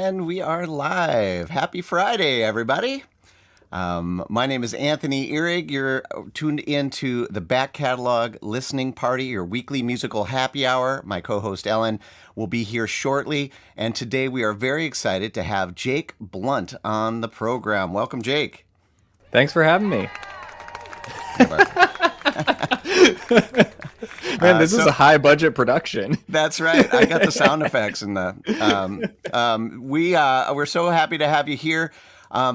And we are live. Happy Friday, everybody. My name is Anthony Ihrig. You're tuned into the Back Catalog Listening Party, your weekly musical happy hour. My co-host Ellen will be here shortly. And today we are very excited to have Jake Blount on the program. Welcome, Jake. Thanks for having me. Man, this is a high budget production. That's right. I got the sound effects and we're so happy to have you here.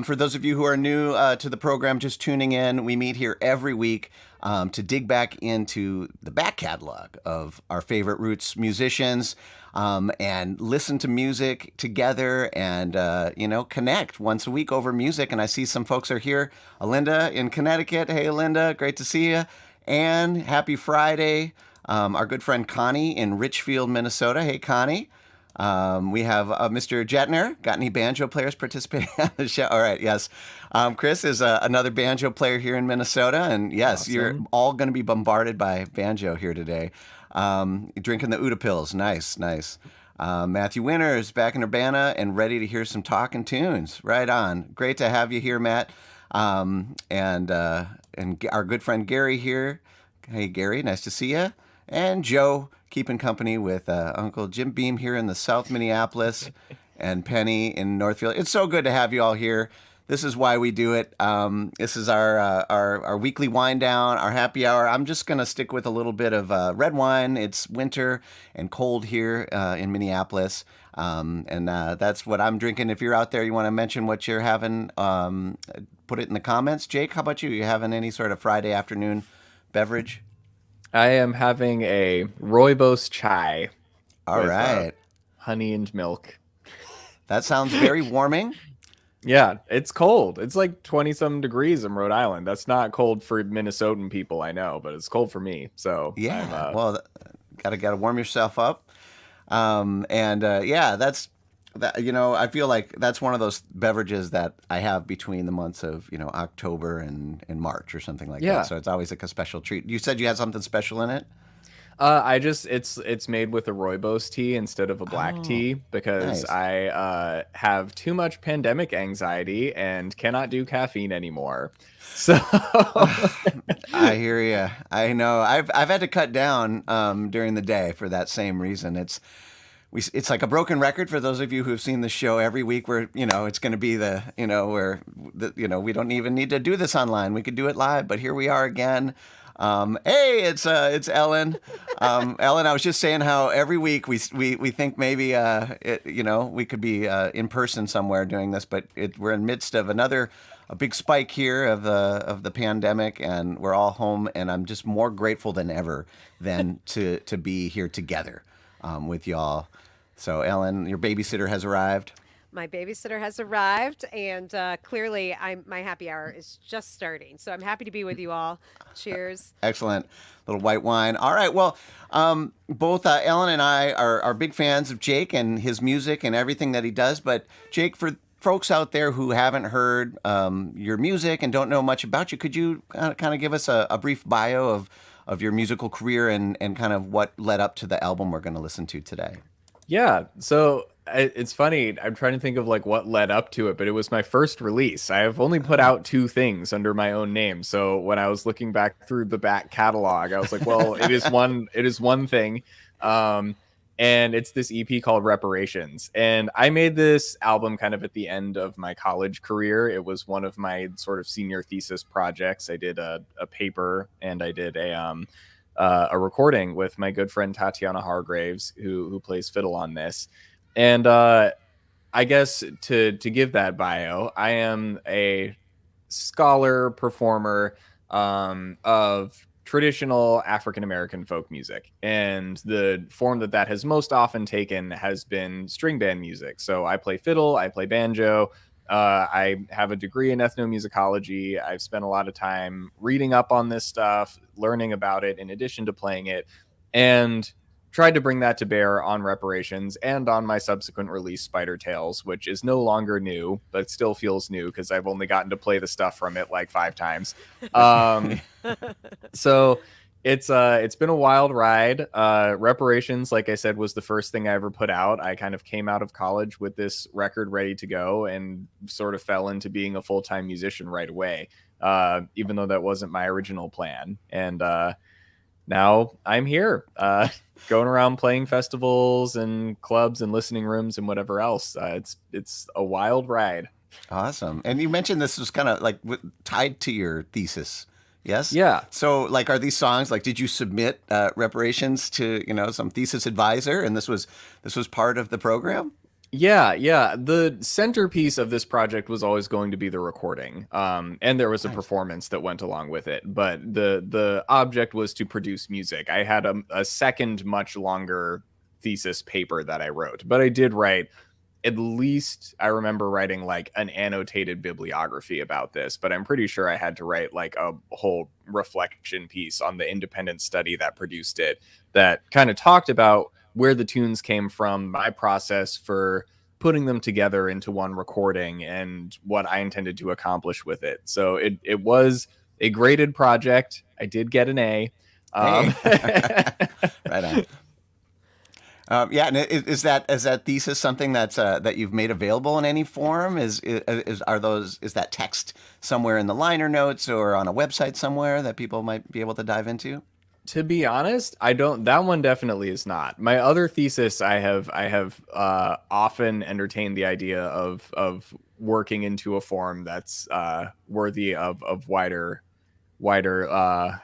For those of you who are new to the program, just tuning in, we meet here every week to dig back into the back catalog of our favorite roots musicians and listen to music together and, connect once a week over music. And I see some folks are here. Alinda in Connecticut. Hey, Alinda, great to see you. And happy Friday. Our good friend Connie in Richfield, Minnesota. Hey, Connie. We have Mr. Jetner. Got any banjo players participating on the show? All right, yes. Chris is another banjo player here in Minnesota. And yes, awesome. You're all going to be bombarded by banjo here today. Drinking the Uda pills. Nice. Matthew Winters back in Urbana and ready to hear some talking tunes. Right on. Great to have you here, Matt. And our good friend Gary here. Hey, Gary, nice to see you. And Joe, keeping company with Uncle Jim Beam here in the South Minneapolis and Penny in Northfield. It's so good to have you all here. This is why we do it. This is our weekly wind down, our happy hour. I'm just going to stick with a little bit of red wine. It's winter and cold here in Minneapolis. And that's what I'm drinking. If you're out there, you want to mention what you're having, put it in the comments. Jake, how about you? You having any sort of Friday afternoon beverage? I am having a rooibos chai. All right. Honey and milk. That sounds very warming. Yeah, it's cold. It's like 20-some degrees in Rhode Island. That's not cold for Minnesotan people, I know, but it's cold for me. So yeah, gotta warm yourself up. That's that. I feel like that's one of those beverages that I have between the months of October and March or something like that. So it's always like a special treat. You said you had something special in it. It's made with a rooibos tea instead of a black tea because nice. I have too much pandemic anxiety and cannot do caffeine anymore. So I hear you. I know. I've had to cut down during the day for that same reason. It's like a broken record for those of you who have seen the show every week where, it's going to be we don't even need to do this online. We could do it live, but here we are again. Hey, it's Ellen. Ellen, I was just saying how every week we think maybe, we could be in person somewhere doing this, but we're in the midst of a big spike here of the pandemic, and we're all home, and I'm just more grateful than ever to be here together with y'all. So, Ellen, your babysitter has arrived. My babysitter has arrived, and clearly my happy hour is just starting. So I'm happy to be with you all. Cheers. Excellent. Little white wine. All right. Well, both Ellen and I are big fans of Jake and his music and everything that he does. But Jake, for folks out there who haven't heard your music and don't know much about you, could you kind of give us a brief bio of your musical career and kind of what led up to the album we're going to listen to today? Yeah. So it's funny. I'm trying to think of like what led up to it, but it was my first release. I have only put out 2 things under my own name. So when I was looking back through the back catalog, I was like, well, it is one thing. And it's this EP called Reparations. And I made this album kind of at the end of my college career. It was one of my sort of senior thesis projects. I did a paper and I did a recording with my good friend Tatiana Hargraves, who plays fiddle on this. And I guess to give that bio, I am a scholar performer of traditional African-American folk music. And the form that has most often taken has been string band music. So I play fiddle, I play banjo. I have a degree in ethnomusicology. I've spent a lot of time reading up on this stuff, learning about it in addition to playing it, and tried to bring that to bear on Reparations and on my subsequent release, Spider Tales, which is no longer new, but still feels new because I've only gotten to play the stuff from it like 5 times. So It's been a wild ride. Reparations, like I said, was the first thing I ever put out. I kind of came out of college with this record ready to go and sort of fell into being a full-time musician right away, even though that wasn't my original plan. And now I'm here, going around playing festivals and clubs and listening rooms and whatever else. It's a wild ride. Awesome. And you mentioned this was kind of like tied to your thesis. Yes. Yeah. So, like, are these songs like? Did you submit reparations to some thesis advisor, and this was part of the program? Yeah, yeah. The centerpiece of this project was always going to be the recording, and there was a Nice. performance that went along with it. But the object was to produce music. I had a second, much longer thesis paper that I wrote, but I did write. At least I remember writing like an annotated bibliography about this, but I'm pretty sure I had to write like a whole reflection piece on the independent study that produced it that kind of talked about where the tunes came from, my process for putting them together into one recording, and what I intended to accomplish with it. So it was a graded project. I did get an A. Hey, right on. Yeah, and is that thesis something that you've made available in any form? Is that text somewhere in the liner notes or on a website somewhere that people might be able to dive into? To be honest, I don't. That one definitely is not. My other thesis, I have often entertained the idea of working into a form that's worthy of wider wider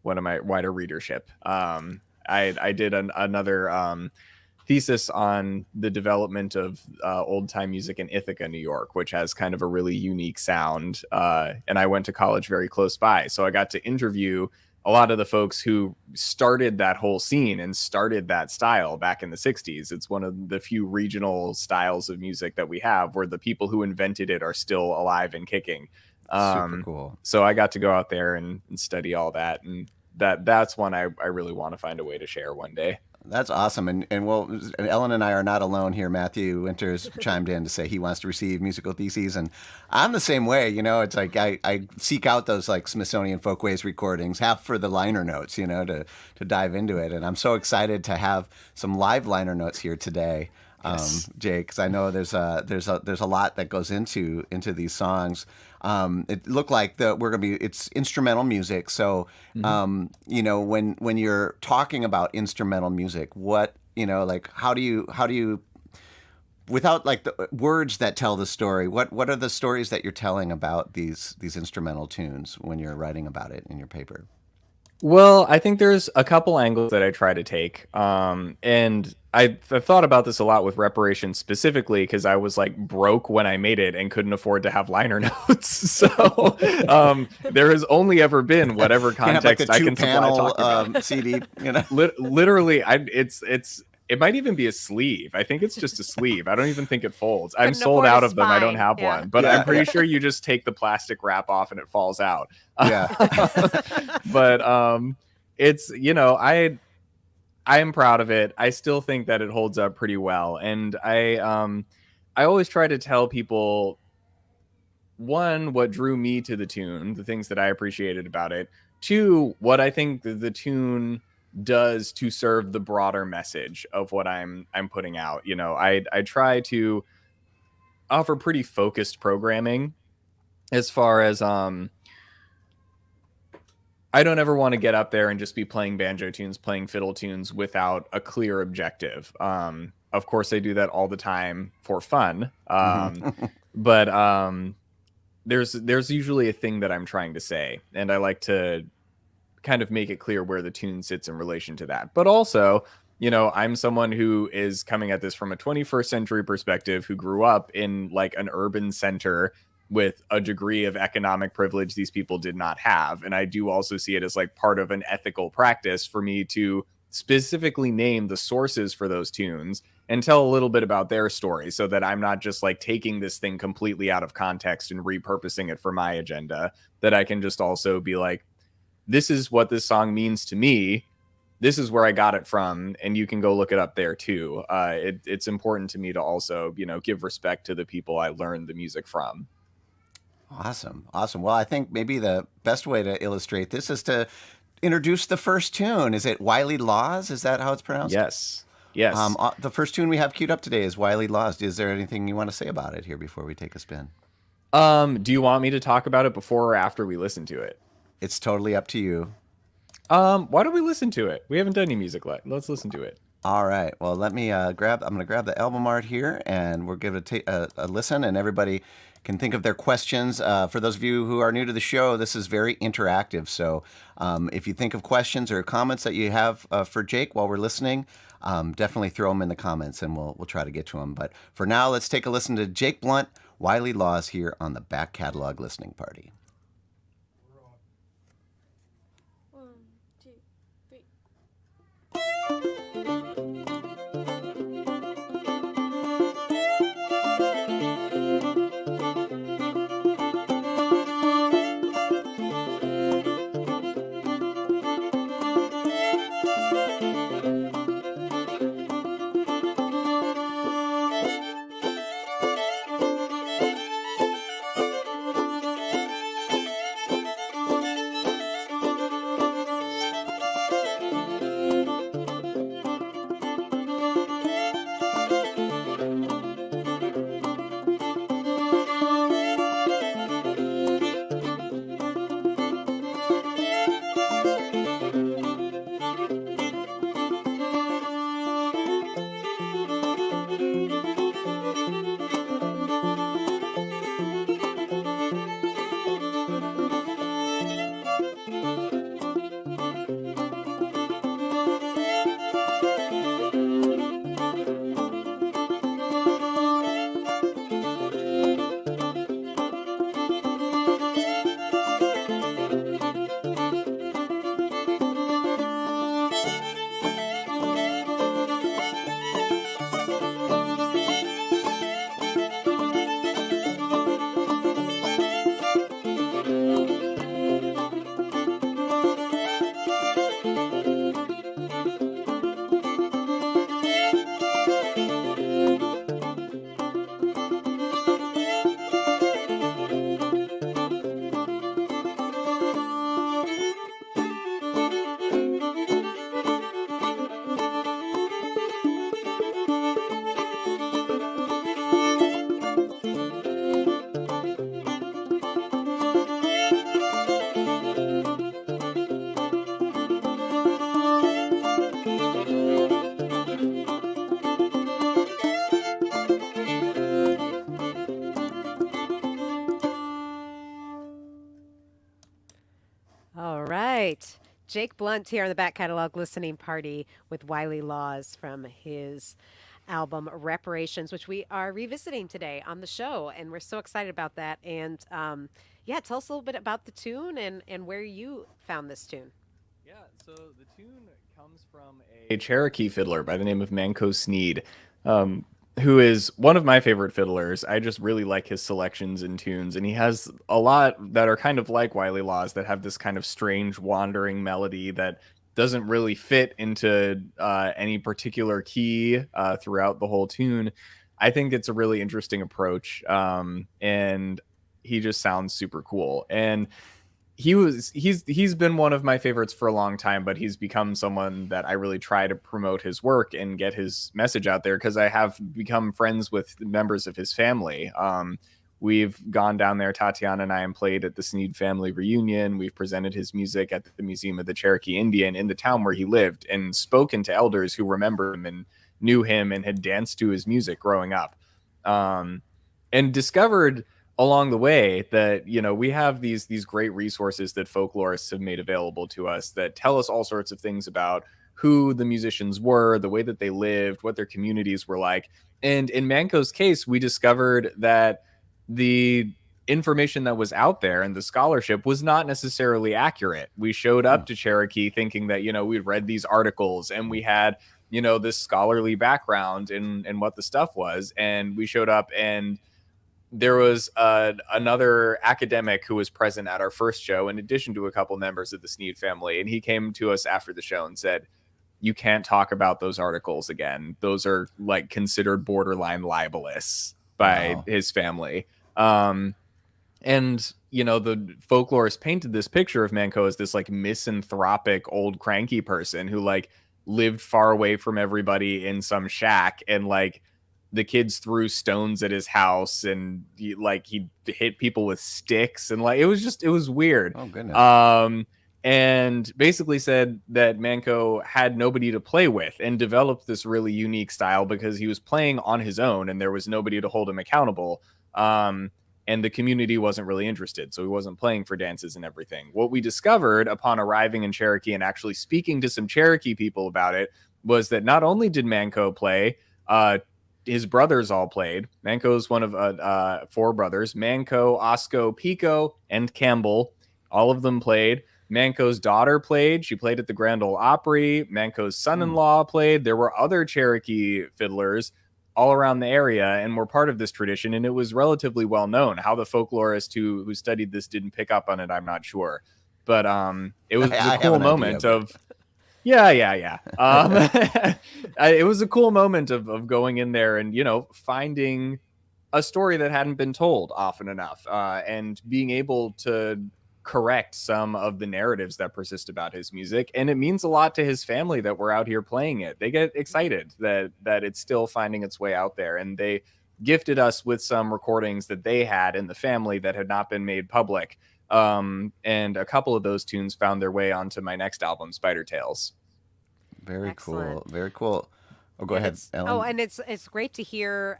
readership. I did another thesis on the development of old time music in Ithaca, New York, which has kind of a really unique sound. And I went to college very close by, so I got to interview a lot of the folks who started that whole scene and started that style back in the 60s. It's one of the few regional styles of music that we have where the people who invented it are still alive and kicking. Super cool. So I got to go out there and study all that. And that's one I really want to find a way to share one day. That's awesome. And well, Ellen and I are not alone here. Matthew Winters chimed in to say he wants to receive musical theses. And I'm the same way. It's like I seek out those like Smithsonian Folkways recordings, half for the liner notes, to dive into it. And I'm so excited to have some live liner notes here today. Yes. Jake, because I know there's a lot that goes into these songs. It looked like it's instrumental music. So, when you're talking about instrumental music, what, like, how do you, without like the words that tell the story, what are the stories that you're telling about these instrumental tunes when you're writing about it in your paper? Well, I think there's a couple angles that I try to take. And I've thought about this a lot with Reparations specifically because I was like broke when I made it and couldn't afford to have liner notes. So there has only ever been whatever context I can supply talking about. CD, Literally, it might even be a sleeve. I think it's just a sleeve. I don't even think it folds. I'm Couldn't sold afford out a of them. I don't spine. have Yeah. one, but Yeah, I'm pretty yeah. sure you just take the plastic wrap off and it falls out. Yeah. But it's I am proud of it. I still think that it holds up pretty well, and I always try to tell people, one, what drew me to the tune, the things that I appreciated about it. Two, what I think the tune does to serve the broader message of what I'm putting out. I try to offer pretty focused programming as far as I don't ever want to get up there and just be playing banjo tunes, playing fiddle tunes without a clear objective. Of course, I do that all the time for fun. But there's usually a thing that I'm trying to say, and I like to kind of make it clear where the tune sits in relation to that. But also, I'm someone who is coming at this from a 21st century perspective, who grew up in like an urban center with a degree of economic privilege these people did not have. And I do also see it as like part of an ethical practice for me to specifically name the sources for those tunes and tell a little bit about their story, so that I'm not just like taking this thing completely out of context and repurposing it for my agenda, that I can just also be like, this is what this song means to me. This is where I got it from, and you can go look it up there too. It's important to me to also, give respect to the people I learned the music from. Awesome. Well, I think maybe the best way to illustrate this is to introduce the first tune. Is it Wiley Lawes? Is that how it's pronounced? Yes. Yes. The first tune we have queued up today is Wiley Lawes. Is there anything you want to say about it here before we take a spin? Do you want me to talk about it before or after we listen to it? It's totally up to you. Why don't we listen to it? We haven't done any music yet. Let's listen to it. All right. Well, let me grab. I'm going to grab the album art here, and we'll give it a listen. And everybody can think of their questions. For those of you who are new to the show, this is very interactive. So, if you think of questions or comments that you have for Jake while we're listening, definitely throw them in the comments, and we'll try to get to them. But for now, let's take a listen to Jake Blount, Wiley Lawes here on the Back Catalog Listening Party. 1, 2, 3. All right. Jake Blount here on the Back Catalog Listening Party with Wiley Lawes from his album Reparations, which we are revisiting today on the show. And we're so excited about that. And yeah, tell us a little bit about the tune and where you found this tune. Yeah, so the tune comes from a Cherokee fiddler by the name of Manco Sneed, who is one of my favorite fiddlers. I just really like his selections and tunes, and he has a lot that are kind of like Wiley Lawes that have this kind of strange wandering melody that doesn't really fit into any particular key throughout the whole tune. I think it's a really interesting approach, and he just sounds super cool. And he's been one of my favorites for a long time, but he's become someone that I really try to promote his work and get his message out there because I have become friends with members of his family. We've gone down there, Tatiana and I, and played at the Sneed family reunion. We've presented his music at the Museum of the Cherokee Indian in the town where he lived and spoken to elders who remember him and knew him and had danced to his music growing up. And discovered along the way that, you know, we have these great resources that folklorists have made available to us that tell us all sorts of things about who the musicians were, the way that they lived, what their communities were like. And in Manco's case, we discovered that the information that was out there and the scholarship was not necessarily accurate. We showed up to Cherokee thinking that, you know, we'd read these articles and we had, you know, this scholarly background in what the stuff was. And we showed up and there was another academic who was present at our first show, in addition to a couple members of the Sneed family. And he came to us after the show and said, you can't talk about those articles again. Those are like considered borderline libelous by his family. And, the folklorist painted this picture of Manco as this like misanthropic old cranky person who like lived far away from everybody in some shack, and like the kids threw stones at his house, and he hit people with sticks, and like it was weird. Oh, goodness. And basically said that Manco had nobody to play with and developed this really unique style because he was playing on his own and there was nobody to hold him accountable. And the community wasn't really interested, so he wasn't playing for dances and everything. What we discovered upon arriving in Cherokee and actually speaking to some Cherokee people about it was that not only did Manco play, his brothers all played. Manco's one of 4 brothers: Manco, Osco, Pico, and Campbell. All of them played. Manco's daughter played. She played at the Grand Ole Opry. Manco's son-in-law played. There were other Cherokee fiddlers all around the area and were part of this tradition, and it was relatively well known. How the folklorist who studied this didn't pick up on it, I'm not sure. But it was a cool moment of... Yeah. It was a cool moment of going in there and, finding a story that hadn't been told often enough, and being able to correct some of the narratives that persist about his music. And it means a lot to his family that we're out here playing it. They get excited that it's still finding its way out there. And they gifted us with some recordings that they had in the family that had not been made public. And a couple of those tunes found their way onto my next album, Spider Tales. Very Excellent. cool. Very cool. Oh, go ahead, Ellen. Oh, and it's great to hear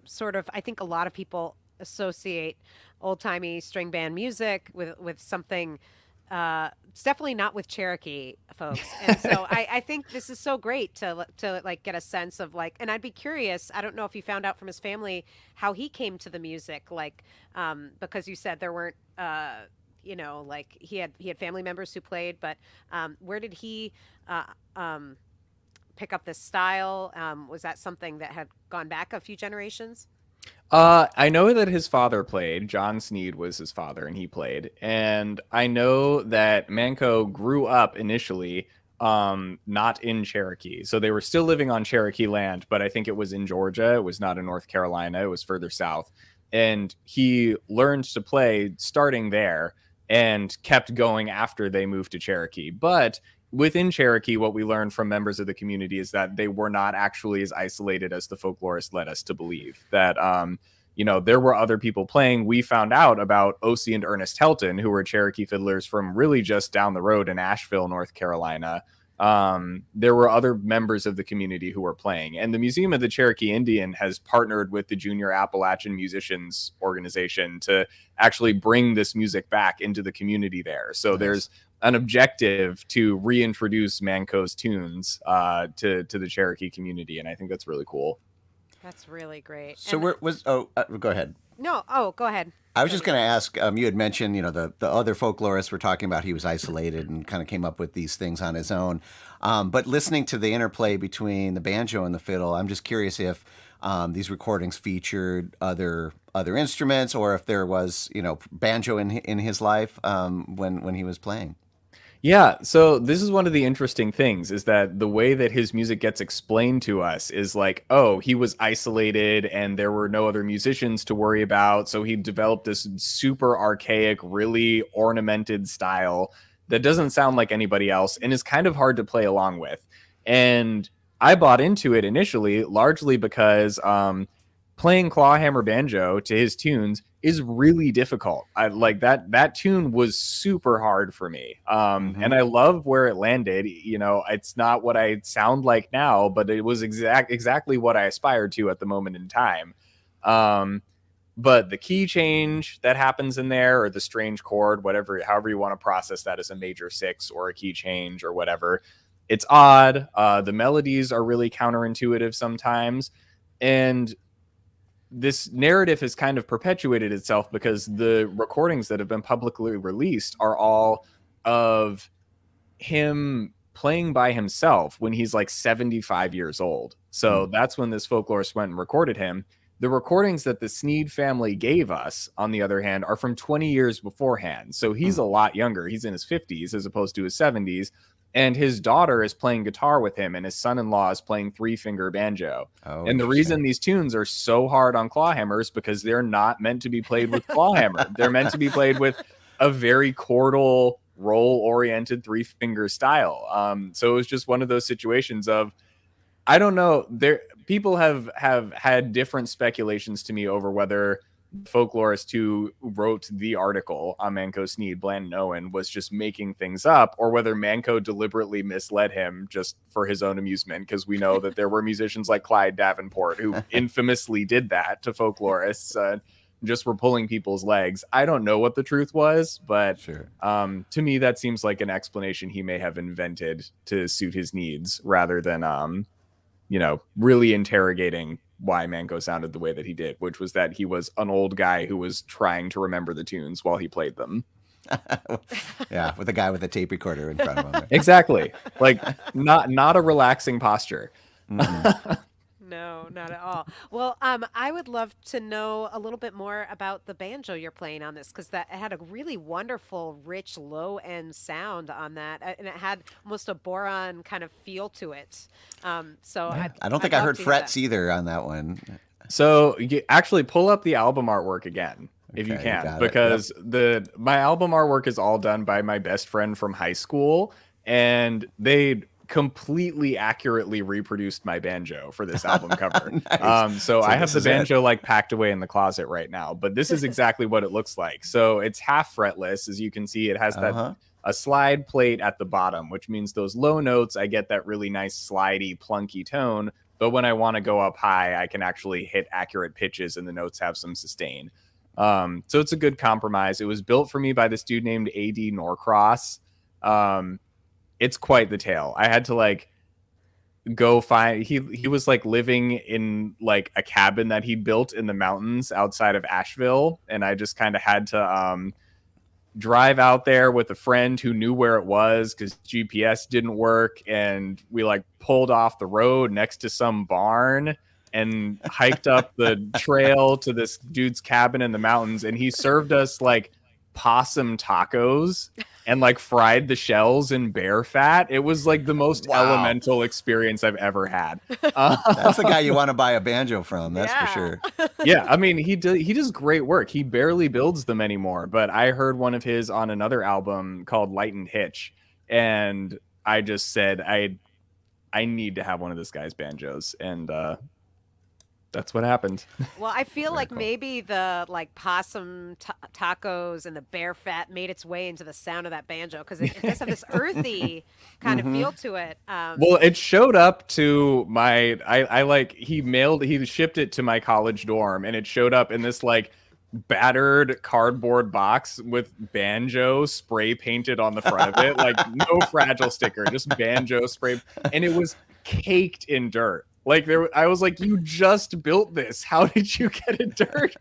sort of, I think a lot of people associate old-timey string band music with something it's definitely not with Cherokee folks. And so I think this is so great to like get a sense of like, and I'd be curious, I don't know if you found out from his family how he came to the music, like because you said there weren't like he had family members who played, but where did he pick up this style? Was that something that had gone back a few generations? I know that his father played. John Sneed was his father, and he played. And I know that Manco grew up initially not in Cherokee. So they were still living on Cherokee land, but I think it was in Georgia. It was not in North Carolina. It was further south. And he learned to play starting there and kept going after they moved to Cherokee. But within Cherokee, what we learned from members of the community is that they were not actually as isolated as the folklorist led us to believe. That, there were other people playing. We found out about O.C. and Ernest Helton, who were Cherokee fiddlers from really just down the road in Asheville, North Carolina. There were other members of the community who were playing. And the Museum of the Cherokee Indian has partnered with the Junior Appalachian Musicians Organization to actually bring this music back into the community there. So Nice. There's an objective to reintroduce Manco's tunes to the Cherokee community, and I think that's really cool. That's really great. So And- go ahead. No, go ahead. I was just going to ask, you had mentioned, the other folklorists were talking about he was isolated and kind of came up with these things on his own. But listening to the interplay between the banjo and the fiddle, I'm just curious if these recordings featured other instruments, or if there was, banjo in his life when he was playing. Yeah, so this is one of the interesting things, is that the way that his music gets explained to us is like, oh, he was isolated and there were no other musicians to worry about, so he developed this super archaic, really ornamented style that doesn't sound like anybody else and is kind of hard to play along with. And I bought into it initially largely because playing clawhammer banjo to his tunes is really difficult. I like that tune was super hard for me. And I love where it landed. It's not what I sound like now, but it was exactly what I aspired to at the moment in time. But the key change that happens in there, or the strange chord, however you want to process that as a major 6 or a key change or whatever, it's odd. The melodies are really counterintuitive sometimes. And this narrative has kind of perpetuated itself because the recordings that have been publicly released are all of him playing by himself when he's like 75 years old. So that's when this folklorist went and recorded him. The recordings that the Sneed family gave us, on the other hand, are from 20 years beforehand. So he's a lot younger. He's in his 50s as opposed to his 70s. and his daughter is playing guitar with him, and his son-in-law is playing 3-finger banjo. Oh, And the reason these tunes are so hard on claw hammers because they're not meant to be played with claw hammer. They're meant to be played with a very chordal, roll-oriented 3-finger style. So it was just one of those situations of, I don't know. People have had different speculations to me over whether the folklorist who wrote the article on Manco Sneed, Bland and Owen, was just making things up, or whether Manco deliberately misled him just for his own amusement, because we know that there were musicians like Clyde Davenport who infamously did that to folklorists, just were pulling people's legs. I don't know what the truth was, but Sure. To me, that seems like an explanation he may have invented to suit his needs rather than really interrogating why Manco sounded the way that he did, which was that he was an old guy who was trying to remember the tunes while he played them. Yeah, with a guy with a tape recorder in front of him. Exactly. Like not a relaxing posture. No, not at all. Well, I would love to know a little bit more about the banjo you're playing on this, because that it had a really wonderful, rich, low-end sound on that, and it had almost a boron kind of feel to it. So I don't think I heard frets either on that one. So you actually pull up the album artwork again if you Okay, can, got it. because my album artwork is all done by my best friend from high school, and they completely accurately reproduced my banjo for this album cover. Nice. So I have this the is it. banjo like packed away in the closet right now, but this is exactly what it looks like. So it's half fretless. As you can see, it has that a slide plate at the bottom, which means those low notes, I get that really nice slidey, plunky tone. But when I want to go up high, I can actually hit accurate pitches and the notes have some sustain. So it's a good compromise. It was built for me by this dude named A.D. Norcross. It's quite the tale. I had to like go find, he was like living in like a cabin that he built in the mountains outside of Asheville, and I just kind of had to drive out there with a friend who knew where it was because GPS didn't work, and we like pulled off the road next to some barn and hiked up the trail to this dude's cabin in the mountains, and he served us like possum tacos and like fried the shells in bear fat. It was like the most elemental experience I've ever had. That's the guy you want to buy a banjo from. That's for Yeah. sure. Yeah, I mean, he does great work. He barely builds them anymore, but I heard one of his on another album called Lightened Hitch, and I just said I need to have one of this guy's banjos, and that's what happened. Well, I feel like cool. maybe the like possum tacos and the bear fat made its way into the sound of that banjo, because it does have this earthy kind of feel to it. Well, it showed up to my he shipped it to my college dorm, and it showed up in this like battered cardboard box with banjo spray painted on the front of it, like no fragile sticker, just banjo spray, and it was caked in dirt. Like I was like, you just built this. How did you get it dirty?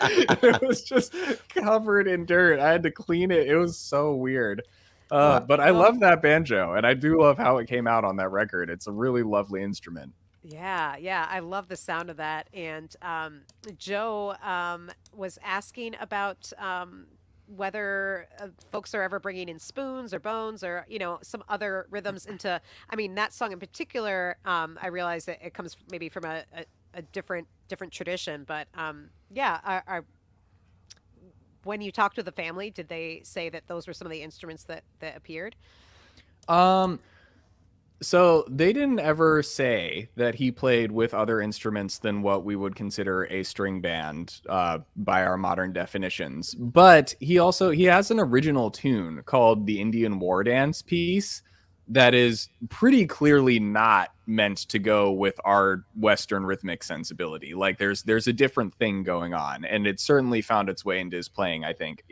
It was just covered in dirt. I had to clean it. It was so weird. But I love that banjo, and I do love how it came out on that record. It's a really lovely instrument. Yeah, I love the sound of that. And Joe was asking about whether folks are ever bringing in spoons or bones or some other rhythms into. I mean, that song in particular, I realize that it comes maybe from a different tradition, but when you talked to the family, did they say that those were some of the instruments that appeared? So they didn't ever say that he played with other instruments than what we would consider a string band by our modern definitions. But he has an original tune called the Indian War Dance piece that is pretty clearly not meant to go with our Western rhythmic sensibility. Like there's a different thing going on, and it certainly found its way into his playing, I think.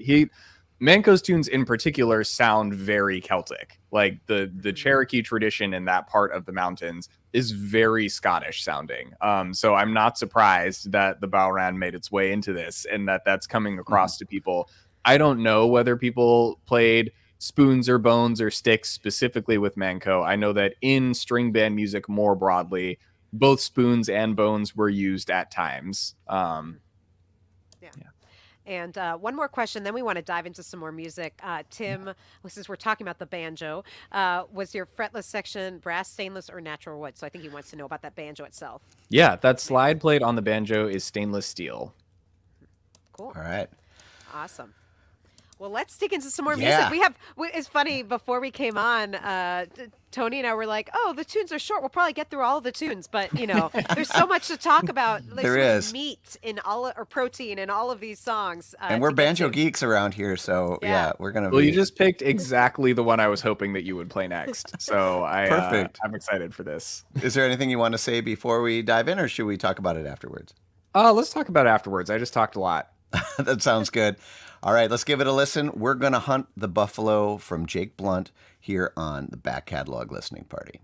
Manco's tunes in particular sound very Celtic. Like the Cherokee tradition in that part of the mountains is very Scottish sounding. So I'm not surprised that the Bowran made its way into this and that's coming across to people. I don't know whether people played spoons or bones or sticks specifically with Manco. I know that in string band music more broadly, both spoons and bones were used at times. And one more question, then we want to dive into some more music. Tim, since we're talking about the banjo, was your fretless section brass, stainless, or natural wood? So I think he wants to know about that banjo itself. Yeah, that slide plate on the banjo is stainless steel. Cool. All right. Awesome. Well, let's dig into some more Yeah. music. It's funny, before we came on, Tony and I were like, oh, the tunes are short. We'll probably get through all of the tunes. But, there's so much to talk about. There's There so much is. meat in or protein in all of these songs. And we're to get banjo to. geeks around here, so Yeah. we're gonna Well, be you just picked exactly the one I was hoping that you would play next. So Perfect. I'm excited for this. Is there anything you want to say before we dive in, or should we talk about it afterwards? Let's talk about it afterwards. I just talked a lot. That sounds good. All right, let's give it a listen. We're gonna hunt the buffalo from Jake Blount here on the Back Catalog Listening Party.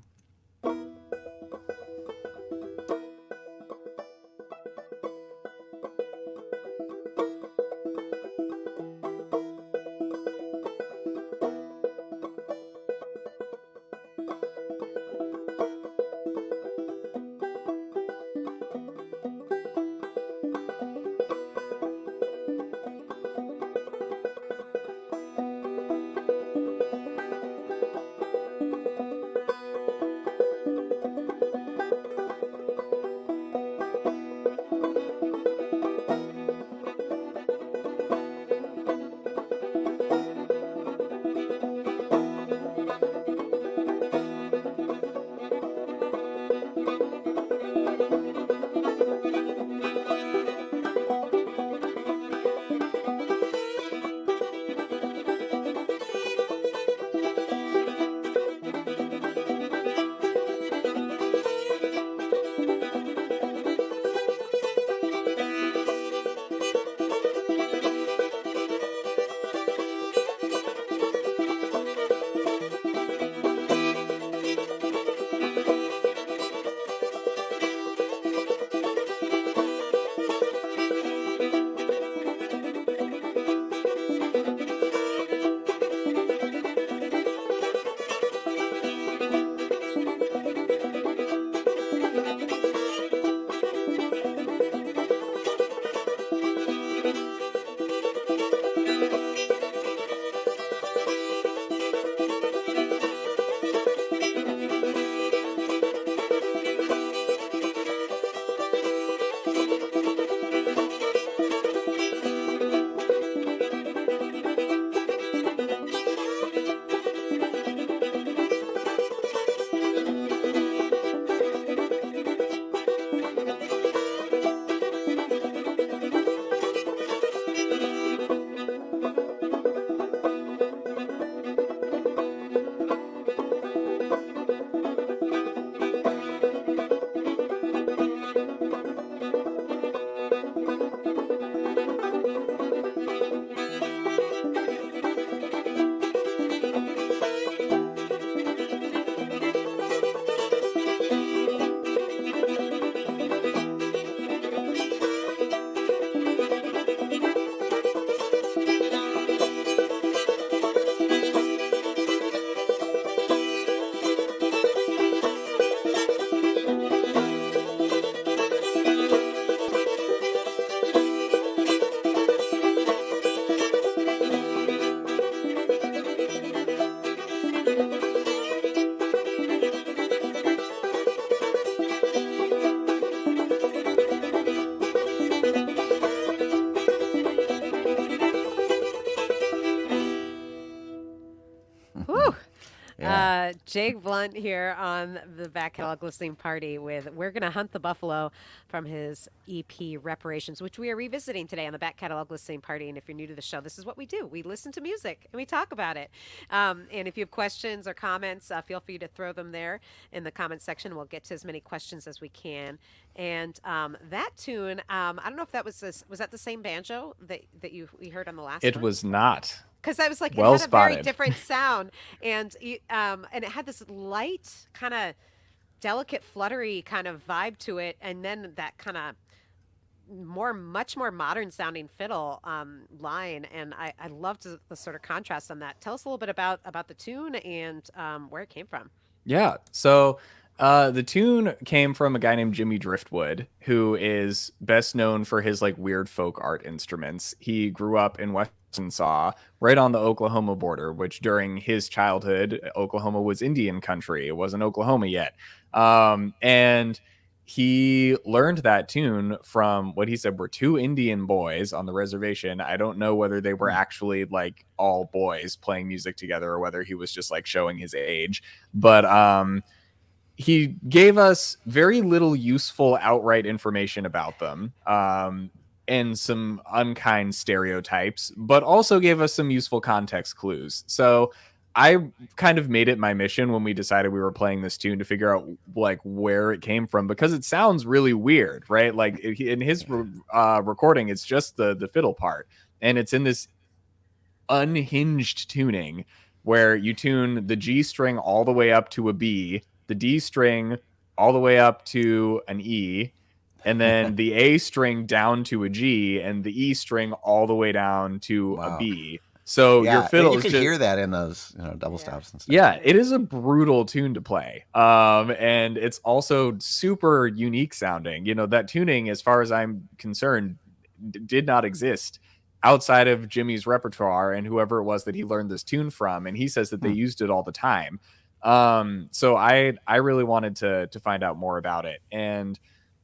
Whew. Yeah. Jake Blount here on the Back Catalog Listening Party with We're Gonna Hunt the Buffalo from his EP Reparations, which we are revisiting today on the Back Catalog Listening Party. And if you're new to the show, this is what we do. We listen to music and we talk about it. And if you have questions or comments, feel free to throw them there in the comments section. We'll get to as many questions as we can. And that tune, I don't know if that was that the same banjo that we heard on the last It one? was not. Because I was like, Well it had a very spotted. different sound, and it had this light, kind of delicate, fluttery kind of vibe to it, and then that kind of much more modern sounding fiddle line, and I loved the sort of contrast on that. Tell us a little bit about the tune and where it came from. Yeah. So The tune came from a guy named Jimmy Driftwood, who is best known for his like weird folk art instruments. He grew up in Western Saw, right on the Oklahoma border, which during his childhood, Oklahoma was Indian country. It wasn't Oklahoma yet. And he learned that tune from what he said were two Indian boys on the reservation. I don't know whether they were actually like all boys playing music together or whether he was just like showing his age. But he gave us very little useful outright information about them, and some unkind stereotypes, but also gave us some useful context clues. So I kind of made it my mission when we decided we were playing this tune to figure out like where it came from, because it sounds really weird, right? Like in his recording, it's just the fiddle part, and it's in this unhinged tuning where you tune the G string all the way up to a B, the D string all the way up to an E, and then the A string down to a G, and the E string all the way down to a B. So your fiddle you is can just hear that in those double stops and stuff. Yeah, it is a brutal tune to play. And it's also super unique sounding. That tuning, as far as I'm concerned, did not exist outside of Jimmy's repertoire and whoever it was that he learned this tune from. And he says that they used it all the time. So I really wanted to find out more about it. And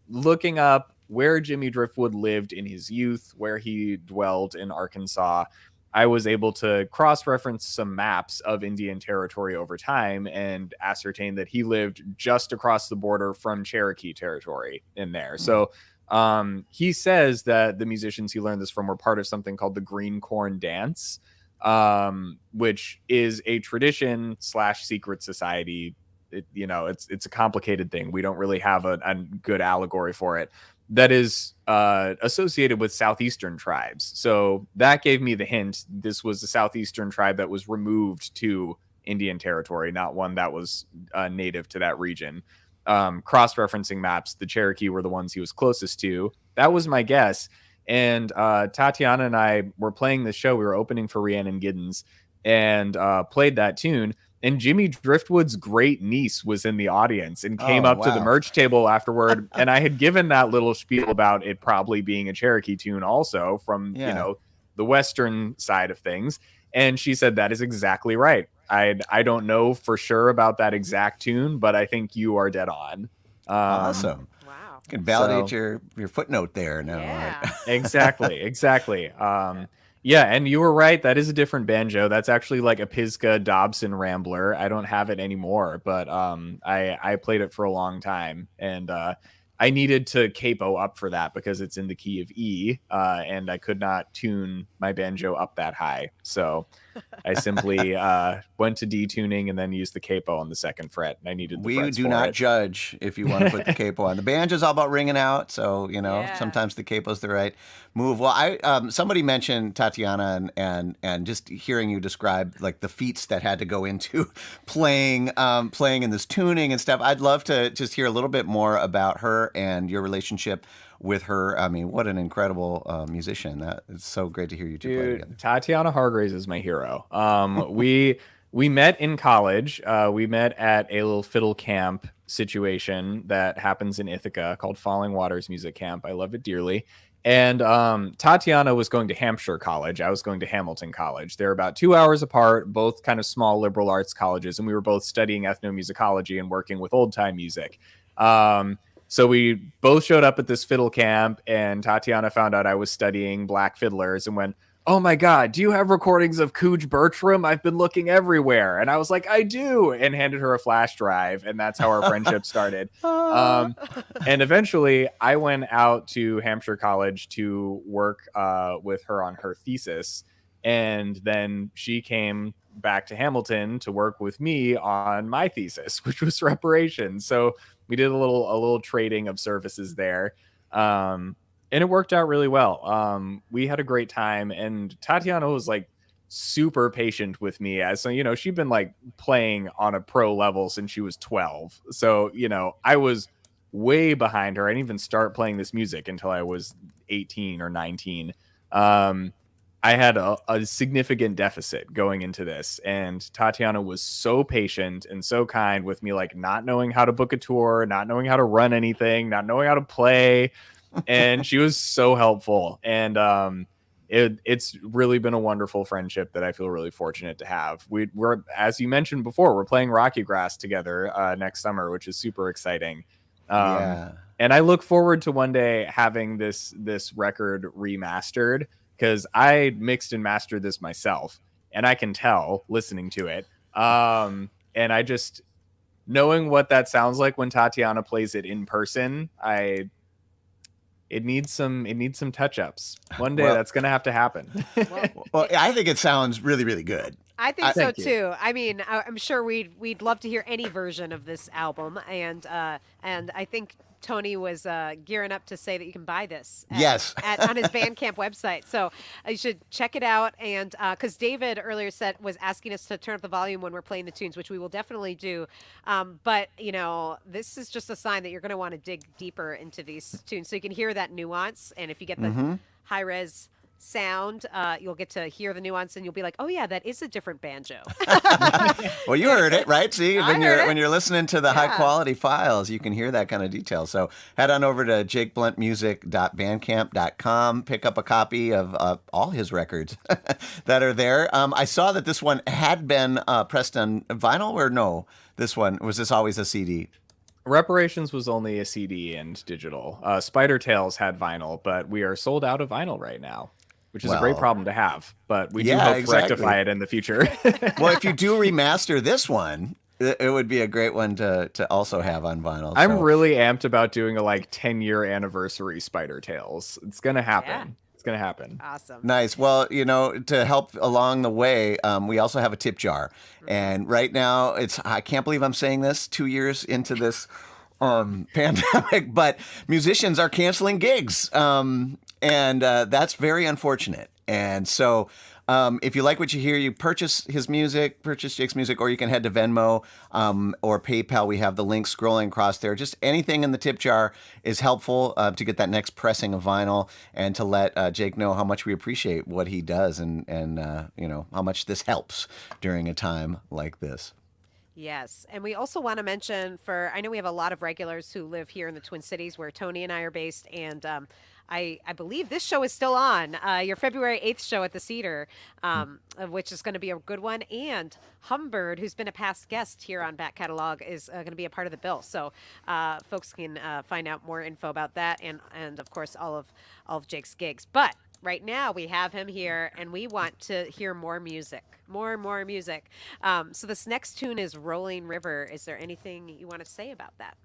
looking up where Jimmy Driftwood lived in his youth, where he dwelled in Arkansas, I was able to cross-reference some maps of Indian territory over time and ascertain that he lived just across the border from Cherokee territory in there. So he says that the musicians he learned this from were part of something called the Green Corn Dance, which is a tradition / secret society. It's a complicated thing. We don't really have a good allegory for it. That is associated with Southeastern tribes. So that gave me the hint. This was a Southeastern tribe that was removed to Indian territory, not one that was native to that region. Cross-referencing maps, the Cherokee were the ones he was closest to. That was my guess. And Tatiana and I were playing the show. We were opening for Rhiannon Giddens and played that tune. And Jimmy Driftwood's great niece was in the audience and came up to the merch table afterward. And I had given that little spiel about it probably being a Cherokee tune also from, the Western side of things. And she said, that is exactly right. I don't know for sure about that exact tune, but I think you are dead on. Awesome. Wow. You can validate your footnote there now. Yeah. Exactly. Yeah, and you were right. That is a different banjo. That's actually like a Pisgah Dobson Rambler. I don't have it anymore, but I played it for a long time, and I needed to capo up for that because it's in the key of E, and I could not tune my banjo up that high. So I simply went to D tuning and then used the capo on the second fret. And I needed the frets do for not it. judge if you want to put the capo on. The banjo's all about ringing out, so sometimes the capo's the right move. Well, I somebody mentioned Tatiana and just hearing you describe like the feats that had to go into playing in this tuning and stuff. I'd love to just hear a little bit more about her and your relationship with her. I mean, what an incredible musician. It's so great to hear you two play together. Tatiana Hargraves is my hero. We met in college. We met at a little fiddle camp situation that happens in Ithaca called Falling Waters Music Camp. I love it dearly. And Tatiana was going to Hampshire College. I was going to Hamilton College. They're about 2 hours apart, both kind of small liberal arts colleges, and we were both studying ethnomusicology and working with old time music. So we both showed up at this fiddle camp, and Tatiana found out I was studying black fiddlers and went, "Oh my God, do you have recordings of Cooge Bertram? I've been looking everywhere." And I was like, "I do," and handed her a flash drive. And that's how our friendship started. And eventually I went out to Hampshire College to work with her on her thesis. And then she came back to Hamilton to work with me on my thesis, which was reparations. So we did a little trading of services there. And it worked out really well. We had a great time, and Tatiana was like super patient with me, as so, she'd been like playing on a pro level since she was 12. So, I was way behind her. I didn't even start playing this music until I was 18 or 19. I had a significant deficit going into this, and Tatiana was so patient and so kind with me, like not knowing how to book a tour, not knowing how to run anything, not knowing how to play, and she was so helpful. And it's really been a wonderful friendship that I feel really fortunate to have. We're, as you mentioned before, we're playing Rocky Grass together next summer, which is super exciting. Yeah. And I look forward to one day having this record remastered, because I mixed and mastered this myself, and I can tell listening to it. And I just, knowing what that sounds like when Tatiana plays it in person, it needs some touch ups. One day that's gonna have to happen. Well, I think it sounds really, really good. I think so Thank you. too. I mean, I'm sure we'd love to hear any version of this album, and I think Tony was gearing up to say that you can buy this. Yes. On his Bandcamp website. So you should check it out. And because David earlier was asking us to turn up the volume when we're playing the tunes, which we will definitely do. But this is just a sign that you're going to want to dig deeper into these tunes, so you can hear that nuance. And if you get the high res sound, you'll get to hear the nuance, and you'll be like, oh yeah, that is a different banjo. Well, you heard it, right? See, I when heard it. you're listening to the high quality files, you can hear that kind of detail. So head on over to jakebluntmusic.bandcamp.com, pick up a copy of all his records that are there. I saw that this one had been pressed on vinyl, or no? Was this always a CD? Reparations was only a CD and digital. Spider Tales had vinyl, but we are sold out of vinyl right now, which is a great Well, problem to have. But we do yeah, hope exactly. to rectify it in the future. Well, if you do remaster this one, it would be a great one to also have on vinyl. I'm so. really amped about doing a 10-year anniversary Spider Tales. It's gonna happen. Yeah. It's gonna happen. Awesome. Nice. Well, to help along the way, we also have a tip jar. And right now, I can't believe I'm saying this 2 years into this pandemic, but musicians are canceling gigs. And that's very unfortunate. And so if you like what you hear, you purchase Jake's music, or you can head to Venmo or PayPal. We have the link scrolling across there. Just anything in the tip jar is helpful to get that next pressing of vinyl, and to let Jake know how much we appreciate what he does, and how much this helps during a time like this. Yes. And we also want to mention, I know we have a lot of regulars who live here in the Twin Cities where Tony and I are based. And I believe this show is still on, your February 8th show at the Cedar, which is going to be a good one. And Humbird, who's been a past guest here on Back Catalog, is going to be a part of the bill. So folks can find out more info about that, and of course, all of Jake's gigs. But right now we have him here, and we want to hear more music. More music. So this next tune is Rolling River. Is there anything you want to say about that?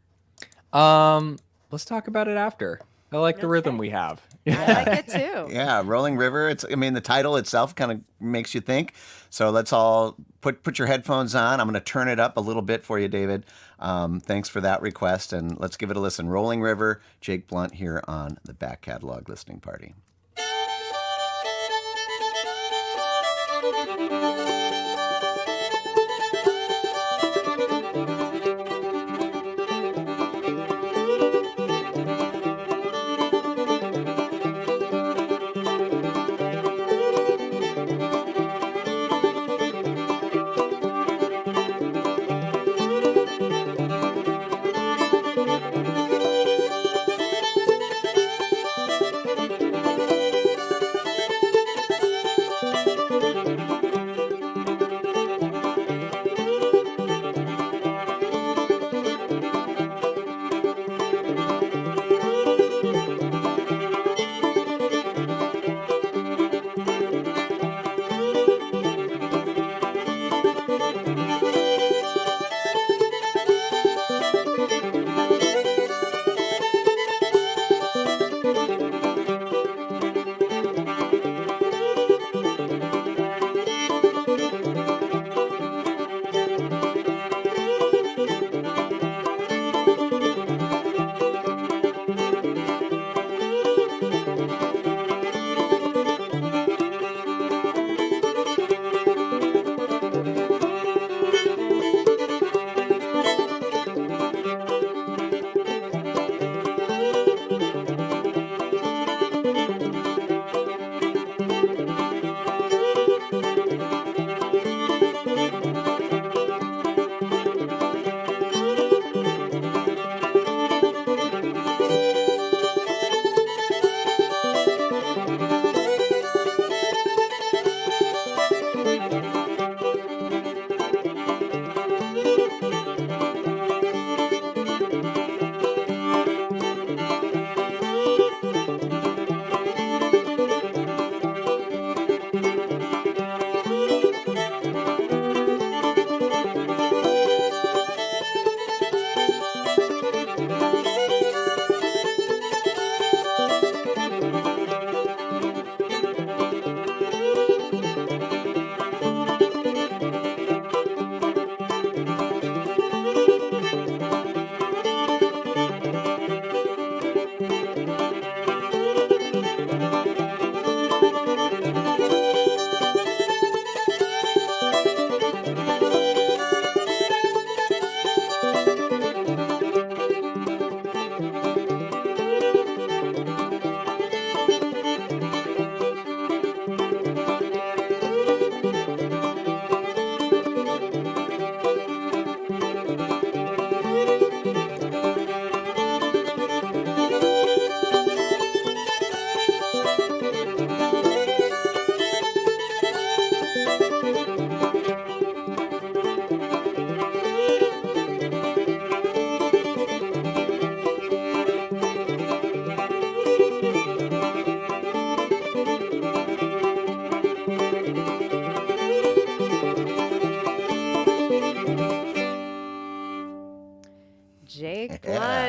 Let's talk about it after. I like the rhythm we have. I like it too. Yeah, Rolling River. The title itself kind of makes you think. So let's all put your headphones on. I'm going to turn it up a little bit for you, David. Thanks for that request, and let's give it a listen. Rolling River, Jake Blount here on the Back Catalog Listening Party.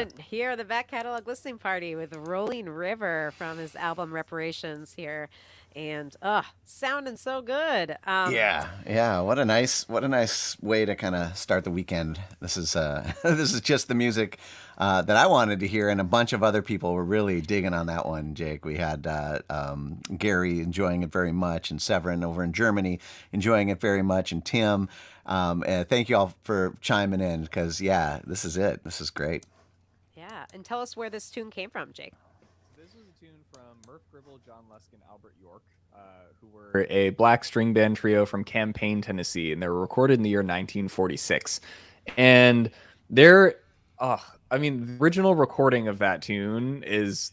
Blount here at the Back Catalog Listening Party with Rolling River from his album Reparations here. And sounding so good. Yeah. What a nice way to kind of start the weekend. This is this is just the music that I wanted to hear, and a bunch of other people were really digging on that one. Jake, we had Gary enjoying it very much, and Severin over in Germany enjoying it very much, and Tim. And thank you all for chiming in, because this is it. This is great. Yeah, and tell us where this tune came from, Jake. This was a tune from Murph Gribble, John Lusk, and Albert York, who were a black string band trio from Champaign, Tennessee, and they were recorded in the year 1946. And the original recording of that tune is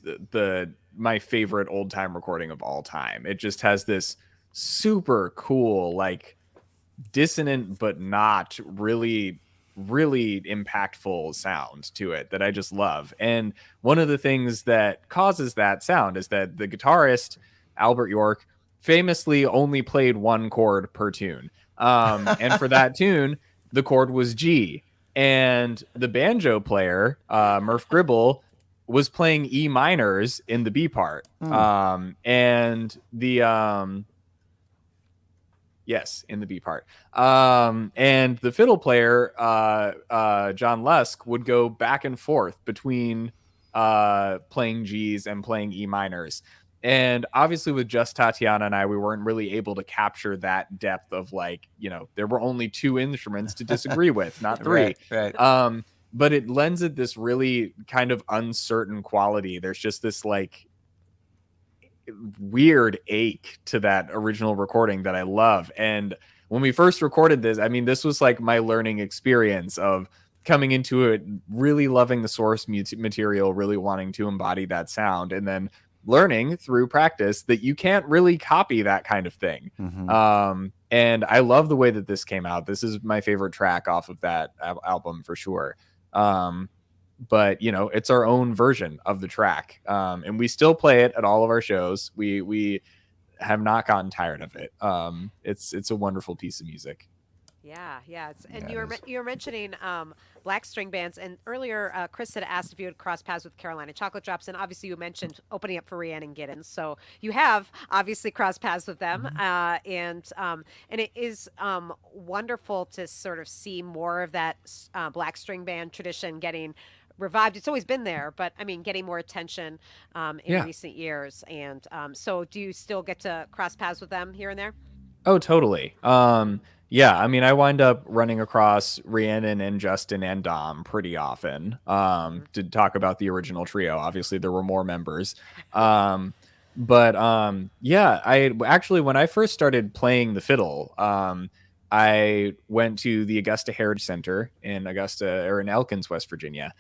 my favorite old time recording of all time. It just has this super cool, like, dissonant but not really impactful sound to it that I just love. And one of the things that causes that sound is that the guitarist Albert York famously only played one chord per tune, and for that tune the chord was G, and the banjo player Murph Gribble was playing E minors in the B part. And the Yes, in the B part. And the fiddle player, John Lusk, would go back and forth between playing G's and playing E minors. And obviously with just Tatiana and I, we weren't really able to capture that depth of, like, there were only two instruments to disagree with, not three. Right. But it lends it this really kind of uncertain quality. There's just this, like, weird ache to that original recording that I love. And when we first recorded this, I mean, this was like my learning experience of coming into it, really loving the source material, really wanting to embody that sound, and then learning through practice that you can't really copy that kind of thing. And I love the way that this came out. This is my favorite track off of that album for sure. But it's our own version of the track, and we still play it at all of our shows. We have not gotten tired of it. It's a wonderful piece of music. You were mentioning black string bands, and earlier Chris had asked if you had crossed paths with Carolina Chocolate Drops, and obviously you mentioned opening up for Rhiannon Giddens, so you have obviously crossed paths with them, and it is wonderful to sort of see more of that black string band tradition getting revived. It's always been there, but I mean, getting more attention in recent years. And so do you still get to cross paths with them here and there? Oh, totally. I mean, I wind up running across Rhiannon and Justin and Dom pretty often to talk about the original trio. Obviously, there were more members. I actually, when I first started playing the fiddle, I went to the Augusta Heritage Center in Elkins, West Virginia,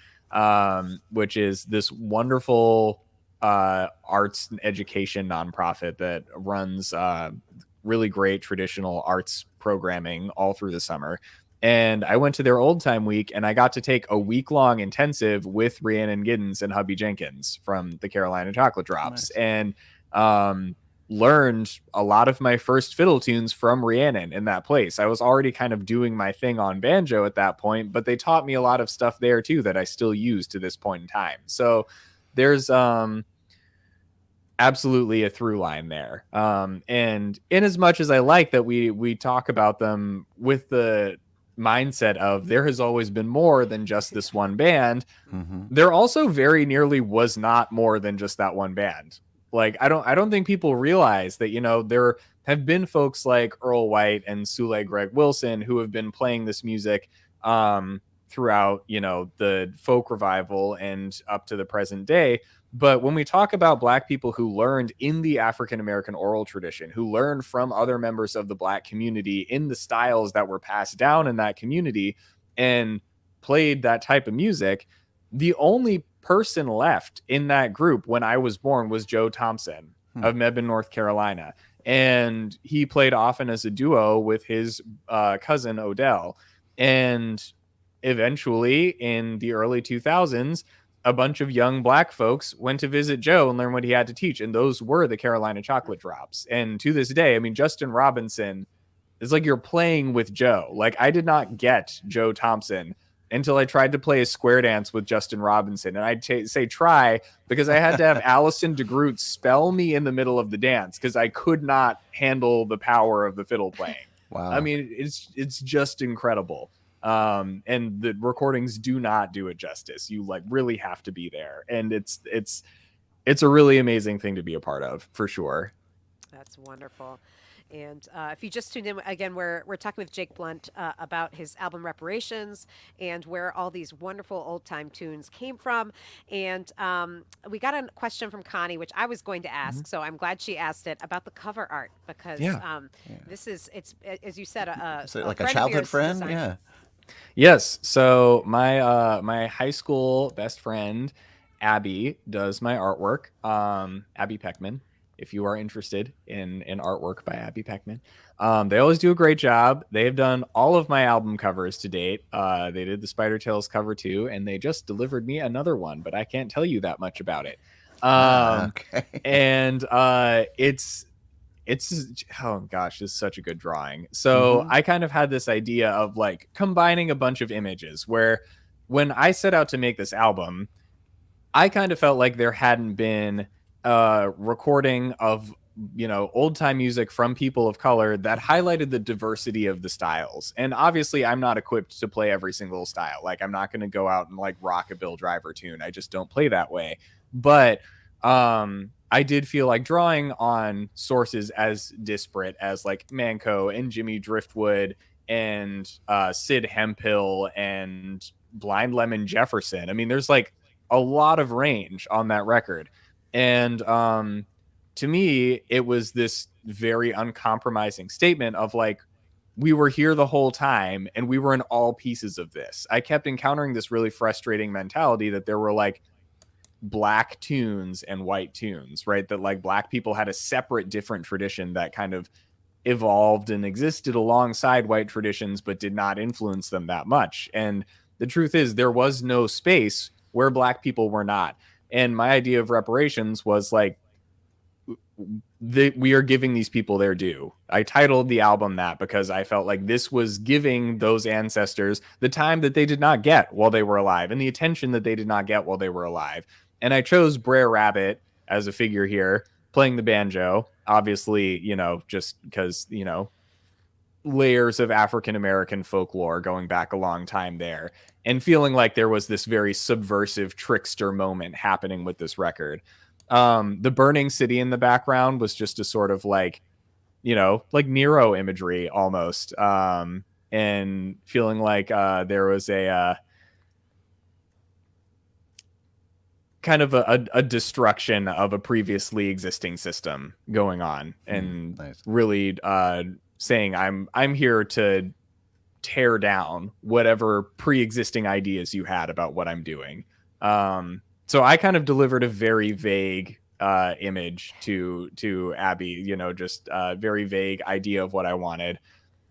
which is this wonderful arts and education nonprofit that runs really great traditional arts programming all through the summer. And I went to their old time week, and I got to take a week-long intensive with Rhiannon Giddens and Hubby Jenkins from the Carolina Chocolate Drops. Nice. And learned a lot of my first fiddle tunes from Rhiannon in that place. I was already kind of doing my thing on banjo at that point, but they taught me a lot of stuff there too that I still use to this point in time. So there's absolutely a through line there. And in as much as I like that we talk about them with the mindset of there has always been more than just this one band, there also very nearly was not more than just that one band. Like, I don't think people realize that, there have been folks like Earl White and Sule Greg Wilson who have been playing this music throughout, the folk revival and up to the present day. But when we talk about Black people who learned in the African-American oral tradition, who learned from other members of the Black community in the styles that were passed down in that community and played that type of music, the only person left in that group when I was born was Joe Thompson of Mebane, North Carolina. And he played often as a duo with his cousin Odell. And eventually in the early 2000s, a bunch of young Black folks went to visit Joe and learn what he had to teach. And those were the Carolina Chocolate Drops. And to this day, I mean, Justin Robinson, it's like you're playing with Joe. Like, I did not get Joe Thompson until I tried to play a square dance with Justin Robinson. And I'd say try because I had to have Alison DeGroot spell me in the middle of the dance because I could not handle the power of the fiddle playing. Wow. I mean, it's just incredible. And the recordings do not do it justice. You like really have to be there. And it's a really amazing thing to be a part of, for sure. That's wonderful. And if you just tuned in, again, we're talking with Jake Blount about his album Reparations and where all these wonderful old time tunes came from. And we got a question from Connie, which I was going to ask, so I'm glad she asked it, about the cover art because this is, it's as you said, like a childhood friend, design. yeah. Yes. So my high school best friend Abby does my artwork. Abby Peckman. If you are interested in artwork by Abby Peckman, they always do a great job. They have done all of my album covers to date. They did the Spider Tales cover too, and they just delivered me another one, but I can't tell you that much about it. Okay. And it's oh gosh, it's such a good drawing. So I kind of had this idea of like combining a bunch of images where when I set out to make this album, I kind of felt like there hadn't been recording of old time music from people of color that highlighted the diversity of the styles. And obviously I'm not equipped to play every single style. Like I'm not going to go out and like rock a Bill Driver tune. I just don't play that way. But I did feel like drawing on sources as disparate as like Manco and Jimmy Driftwood and Sid Hemphill and Blind Lemon Jefferson. I mean, there's like a lot of range on that record. And to me, it was this very uncompromising statement of like, we were here the whole time and we were in all pieces of this. I kept encountering this really frustrating mentality that there were like black tunes and white tunes, right? That like black people had a separate, different tradition that kind of evolved and existed alongside white traditions, but did not influence them that much. And the truth is there was no space where black people were not. And my idea of reparations was like, we are giving these people their due. I titled the album that because I felt like this was giving those ancestors the time that they did not get while they were alive and the attention that they did not get while they were alive. And I chose Brer Rabbit as a figure here, playing the banjo, obviously, just because, layers of African-American folklore going back a long time there, and feeling like there was this very subversive trickster moment happening with this record. The burning city in the background was just a sort of like, like Nero imagery almost. And feeling like there was a kind of a destruction of a previously existing system going on, and nice. Really saying I'm here to tear down whatever pre-existing ideas you had about what I'm doing. So I kind of delivered a very vague image to Abby, just a very vague idea of what I wanted.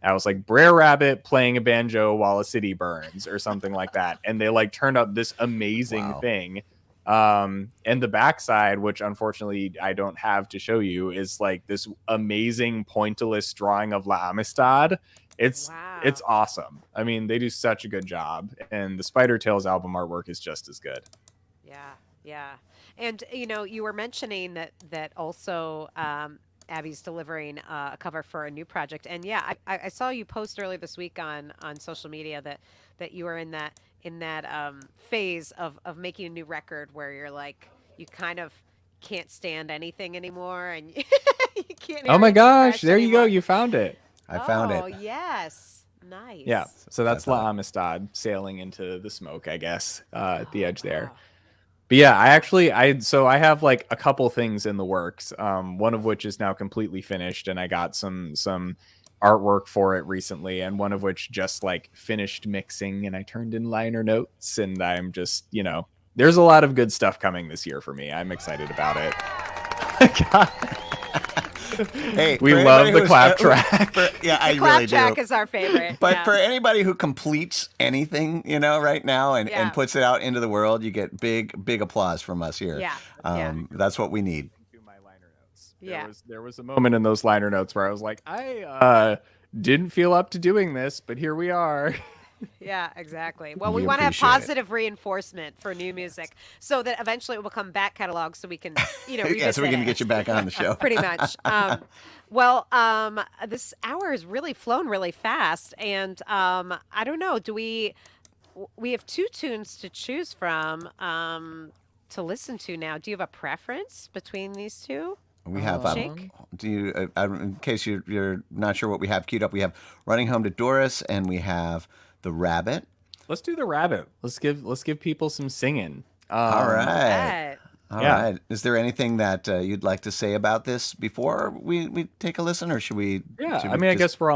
I was like, Brer Rabbit playing a banjo while a city burns or something like that. And they like turned up this amazing thing. And the backside, which unfortunately I don't have to show you, is like this amazing pointillist drawing of La Amistad. It's awesome. I mean, they do such a good job, and the Spider Tales album artwork is just as good. Yeah. And you were mentioning that also Abby's delivering a cover for a new project. And yeah, I saw you post earlier this week on social media that you were in that phase of making a new record where you're like, you kind of can't stand anything anymore, and you can't. Oh my gosh, there you go, you found it. I found it. Oh yes, nice. Yeah, so that's La Amistad sailing into the smoke, I guess, at the edge there. Wow. But yeah, I have like a couple things in the works, one of which is now completely finished, and I got some artwork for it recently, and one of which just like finished mixing, and I turned in liner notes, and I'm just, there's a lot of good stuff coming this year for me. I'm excited about it. Hey, we love the clap track. I clap really do. track is our favorite. But for anybody who completes anything, right now and puts it out into the world, you get big applause from us here. That's what we need. My liner notes. There was a moment in those liner notes where I was like, I didn't feel up to doing this, but here we are. Yeah, exactly. Well, We we want to have appreciate it. positive reinforcement for new music so that eventually it will become back catalog so we can, Yeah, revisit so we can it. get you back on the show. Pretty much. This hour has really flown really fast, and I don't know. We have two tunes to choose from to listen to now. Do you have a preference between these two, We have Jake? do you in case you're not sure what we have queued up, we have Running Home to Doris and we have The Rabbit. Let's do the rabbit. Let's give people some singing. All right. Right. All Yeah. right. Is there anything that you'd like to say about this before we take a listen, or should we? Yeah, should I we mean, I just- guess we're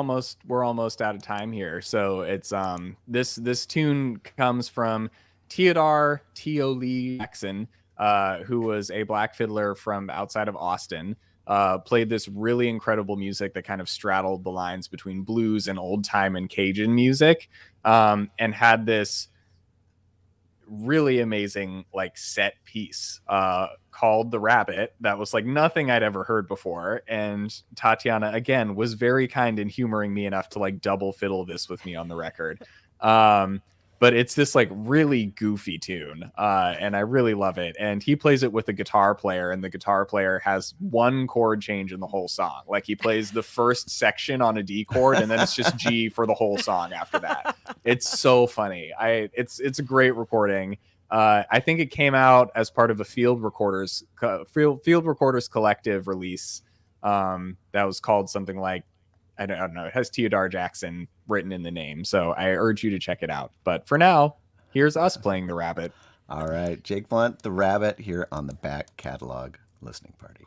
almost out of time here. So it's this tune comes from Theodore Lee Jackson, who was a black fiddler from outside of Austin. Played this really incredible music that kind of straddled the lines between blues and old time and Cajun music, and had this really amazing like set piece called The Rabbit that was like nothing I'd ever heard before. And Tatiana again was very kind in humoring me enough to like double fiddle this with me on the record. But it's this like really goofy tune, and I really love it. And he plays it with a guitar player, and the guitar player has one chord change in the whole song. Like he plays the first section on a D chord, and then it's just G for the whole song after that. It's so funny. It's a great recording. I think it came out as part of a Field Recorders Collective release that was called something like, I don't know. It has Theodore Jackson written in the name, so I urge you to check it out. But for now, here's us playing The Rabbit. All right, Jake Blount, The Rabbit, here on the Back Catalog Listening Party.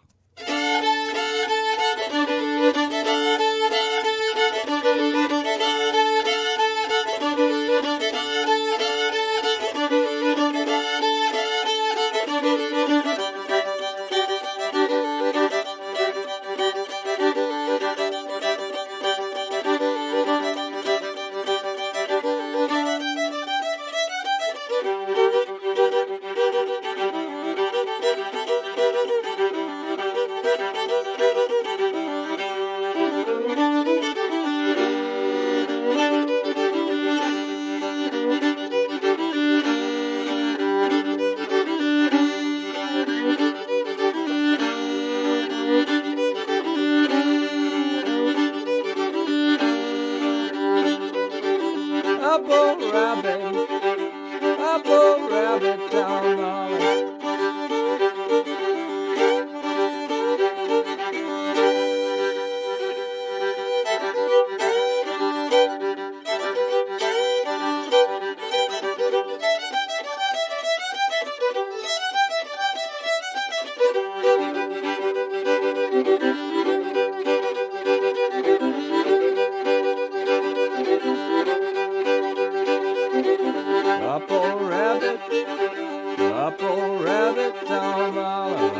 Up a rabbit down the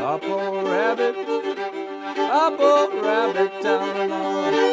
up a rabbit down the up a rabbit down the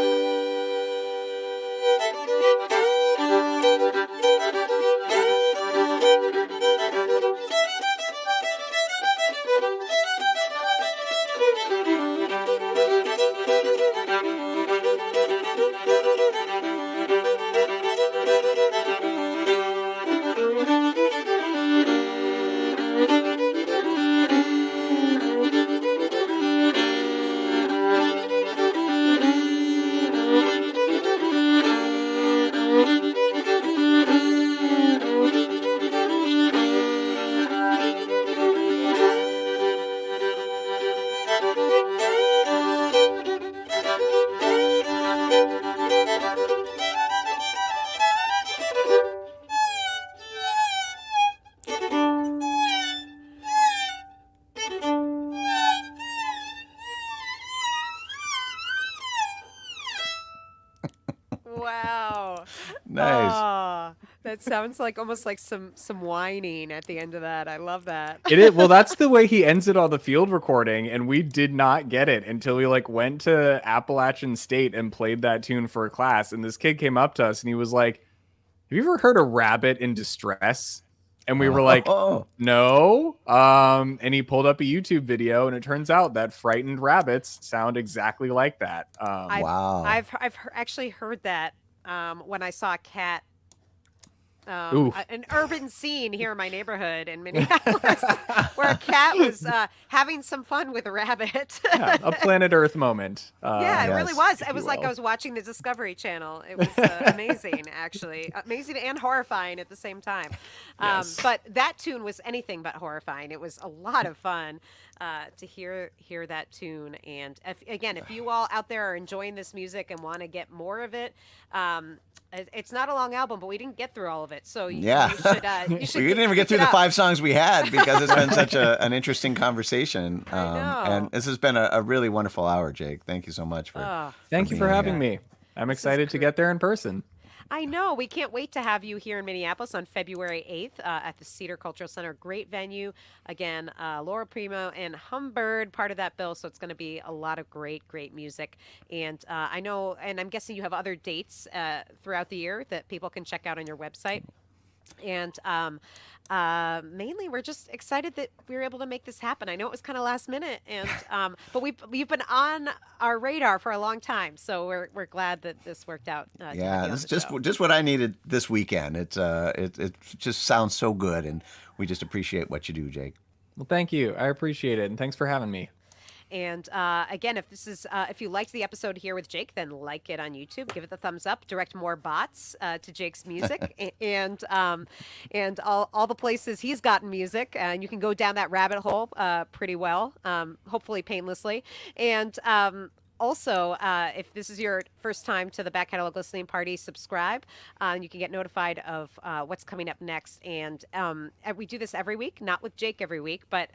Wow. Nice. Ah, that sounds like almost like some whining at the end of that. I love that. It is, well, that's the way he ends it on the field recording, and we did not get it until we like went to Appalachian State and played that tune for a class. And this kid came up to us and he was like, "Have you ever heard a rabbit in distress?" And we were like, Oh, "No." And he pulled up a YouTube video, and it turns out that frightened rabbits sound exactly like that. I've, wow. I've actually heard that when I saw a cat Oof. an urban scene here in my neighborhood in Minneapolis where a cat was having some fun with a rabbit. Yeah, a planet Earth moment. Yeah, it really Yes, was. if It you was like I will. was watching the Discovery Channel. It was amazing, actually. Amazing and horrifying at the same time. Yes. But that tune was anything but horrifying. It was a lot of fun to hear that tune. And if you all out there are enjoying this music and want to get more of it, it's not a long album, but we didn't get through all of it. So Yeah. you should We didn't even get pick through it the up. 5 songs we had because it's been such an interesting conversation. know. And this has been a really wonderful hour, Jake. Thank you so much for. Oh, Thank you for being having here. me. I'm excited to get there in person. I know. We can't wait to have you here in Minneapolis on February 8th at the Cedar Cultural Center. Great venue. Again, Laura Primo and Humbird, part of that bill. So it's going to be a lot of great music. And I know, and I'm guessing you have other dates throughout the year that people can check out on your website. And mainly, we're just excited that we were able to make this happen. I know it was kind of last minute, and but we've been on our radar for a long time, so we're glad that this worked out. To have you Yeah, on this is the show. just what I needed this weekend. It just sounds so good, and we just appreciate what you do, Jake. Well, thank you. I appreciate it, and thanks for having me. And again, if you liked the episode here with Jake, then like it on YouTube, give it the thumbs up, direct more bots to Jake's music, and all the places he's gotten music, and you can go down that rabbit hole pretty well, hopefully painlessly, and. Also, if this is your first time to the Back Catalog Listening Party, subscribe. And you can get notified of what's coming up next. And we do this every week, not with Jake every week, but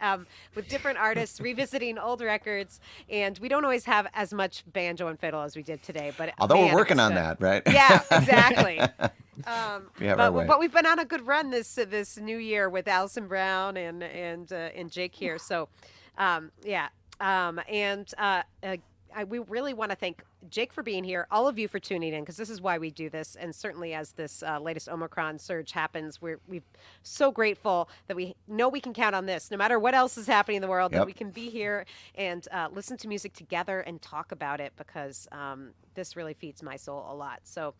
with different artists revisiting old records. And we don't always have as much banjo and fiddle as we did today. But Although man, we're it working was on good. that, right? Yeah, exactly. We have our way. But we've been on a good run this new year with Alison Brown and Jake here. So, we really want to thank Jake for being here, all of you for tuning in, because this is why we do this. And certainly as this latest Omicron surge happens, we're so grateful that we know we can count on this, no matter what else is happening in the world, that Yep. we can be here and listen to music together and talk about it, because this really feeds my soul a lot. So,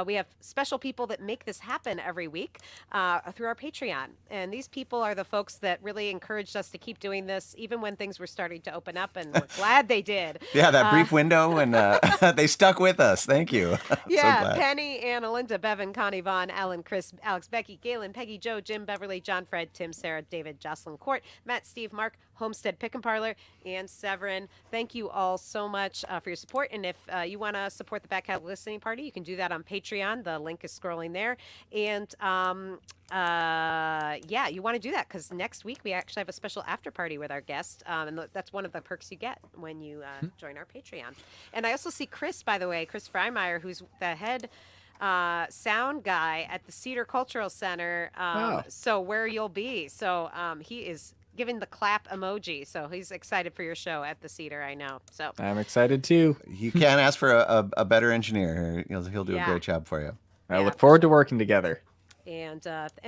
we have special people that make this happen every week through our Patreon. And these people are the folks that really encouraged us to keep doing this, even when things were starting to open up, and we're glad they did. Yeah, that brief window, and they stuck with us. Thank you. Yeah, So glad. Penny, Anna, Linda, Bevan, Connie, Vaughn, Alan, Chris, Alex, Becky, Galen, Peggy, Joe, Jim, Beverly, John, Fred, Tim, Sarah, David, Jocelyn, Court, Matt, Steve, Mark, Homestead, Pick and Parlor, and Severin. Thank you all so much for your support. And if you want to support the Back Catalog Listening Party, you can do that on Patreon. The link is scrolling there. And you want to do that because next week we actually have a special after party with our guest. And that's one of the perks you get when you join our Patreon. And I also see Chris, by the way, Chris Freimeyer, who's the head sound guy at the Cedar Cultural Center. Wow. So where you'll be. So he is giving the clap emoji. So he's excited for your show at the Cedar, I know. So I'm excited too. You can't ask for a better engineer. He'll do a Yeah. great job for you. I Yeah. look forward to working together. and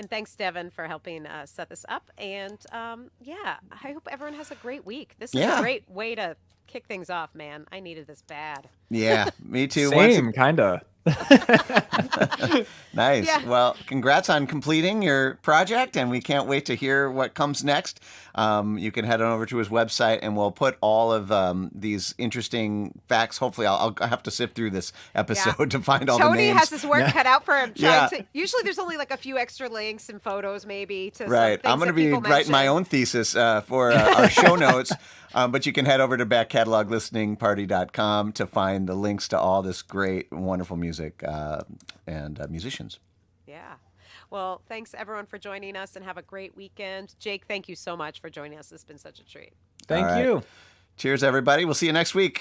thanks Devin for helping set this up. And I hope everyone has a great week. This is Yeah. a great way to kick things off, man. I needed this bad. Yeah, me too. Same, kinda. Nice. Yeah. Well, congrats on completing your project, and we can't wait to hear what comes next. You can head on over to his website, and we'll put all of these interesting facts. Hopefully, I'll have to sift through this episode to find all the Tony names. has his work cut out for him. Yeah. Usually there's only like a few extra links and photos maybe to some Right. things I'm going to that be people writing my mention. own thesis for our show notes. But you can head over to backcatalog.listeningparty.com to find the links to all this great, wonderful music and musicians. Yeah. Well, thanks everyone for joining us and have a great weekend. Jake, thank you so much for joining us. It's been such a treat. Thank All right. you. Cheers, everybody. We'll see you next week.